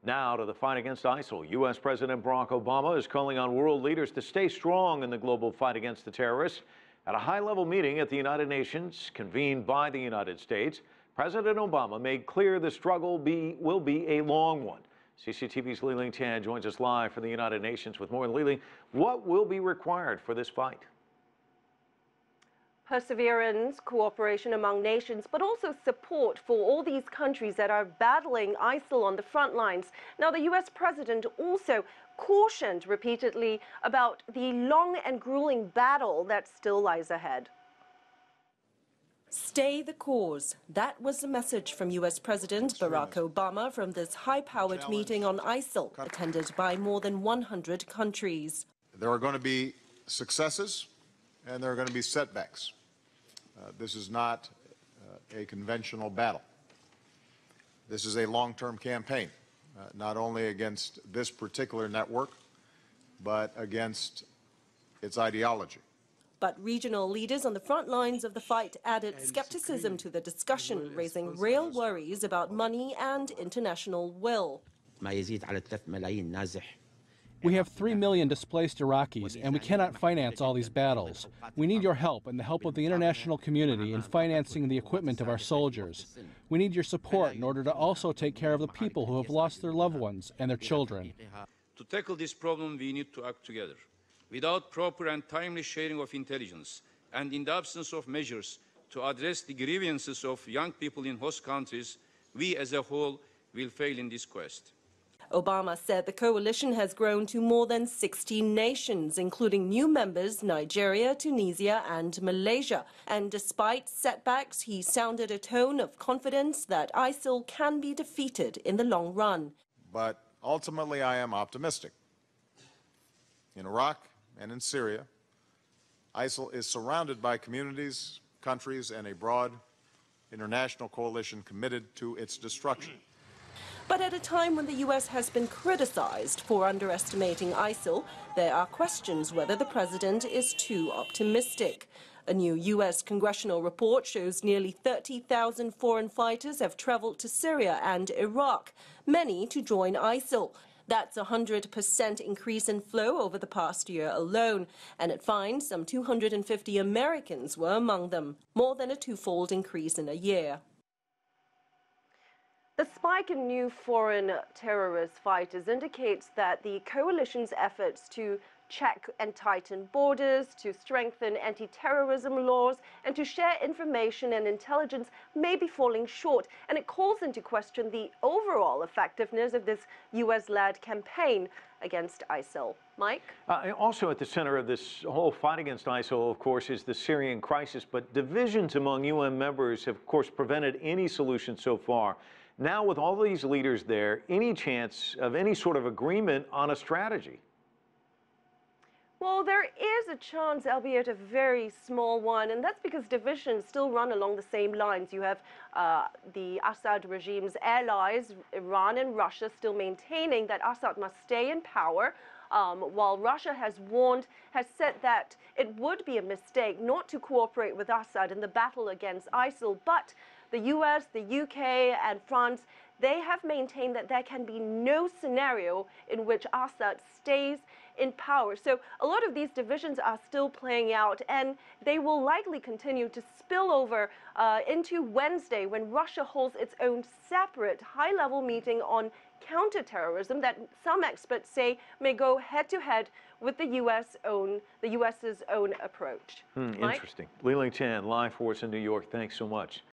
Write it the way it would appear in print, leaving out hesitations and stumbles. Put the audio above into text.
Now to the fight against ISIL. U.S. President Barack Obama is calling on world leaders to stay strong in the global fight against the terrorists. At a high-level meeting at the United Nations, convened by the United States, President Obama made clear the struggle will be a long one. CCTV's Liling Tan joins us live from the United Nations with more. Liling, what will be required for this fight? Perseverance, cooperation among nations, but also support for all these countries that are battling ISIL on the front lines. Now, the U.S. president also cautioned repeatedly about the long and grueling battle that still lies ahead. Stay the course. That was the message from U.S. President Barack Obama from this high-powered meeting on ISIL, attended by more than 100 countries. There are going to be successes and there are going to be setbacks. This is not a conventional battle. This is a long-term campaign, not only against this particular network, but against its ideology. But regional leaders on the front lines of the fight added skepticism to the discussion, raising real worries about money and international will. We have 3 million displaced Iraqis, and we cannot finance all these battles. We need your help and the help of the international community in financing the equipment of our soldiers. We need your support in order to also take care of the people who have lost their loved ones and their children. To tackle this problem, we need to act together. Without proper and timely sharing of intelligence, and in the absence of measures to address the grievances of young people in host countries, we as a whole will fail in this quest. Obama said the coalition has grown to more than 16 nations, including new members Nigeria, Tunisia and Malaysia. And despite setbacks, he sounded a tone of confidence that ISIL can be defeated in the long run. But ultimately, I am optimistic. In Iraq and in Syria, ISIL is surrounded by communities, countries, and a broad international coalition committed to its destruction. But at a time when the U.S. has been criticized for underestimating ISIL, there are questions whether the president is too optimistic. A new U.S. congressional report shows nearly 30,000 foreign fighters have traveled to Syria and Iraq, many to join ISIL. That's a 100% increase in flow over the past year alone, and it finds some 250 Americans were among them, more than a twofold increase in a year. The spike in new foreign terrorist fighters indicates that the coalition's efforts to check and tighten borders, to strengthen anti-terrorism laws, and to share information and intelligence may be falling short. And it calls into question the overall effectiveness of this U.S.-led campaign against ISIL. Mike? Also at the center of this whole fight against ISIL, of course, is the Syrian crisis. But divisions among UN members have, of course, prevented any solution so far. Now, with all these leaders there, any chance of any sort of agreement on a strategy? Well, there is a chance, albeit a very small one, and that's because divisions still run along the same lines. You have the Assad regime's allies, Iran and Russia, still maintaining that Assad must stay in power, while Russia has said that it would be a mistake not to cooperate with Assad in the battle against ISIL. But the US, the UK and France, they have maintained that there can be no scenario in which Assad stays in power. So a lot of these divisions are still playing out, and they will likely continue to spill over into Wednesday, when Russia holds its own separate high-level meeting on counterterrorism that some experts say may go head-to-head with the US's own approach. Interesting. Liling Tan, live for us in New York. Thanks so much.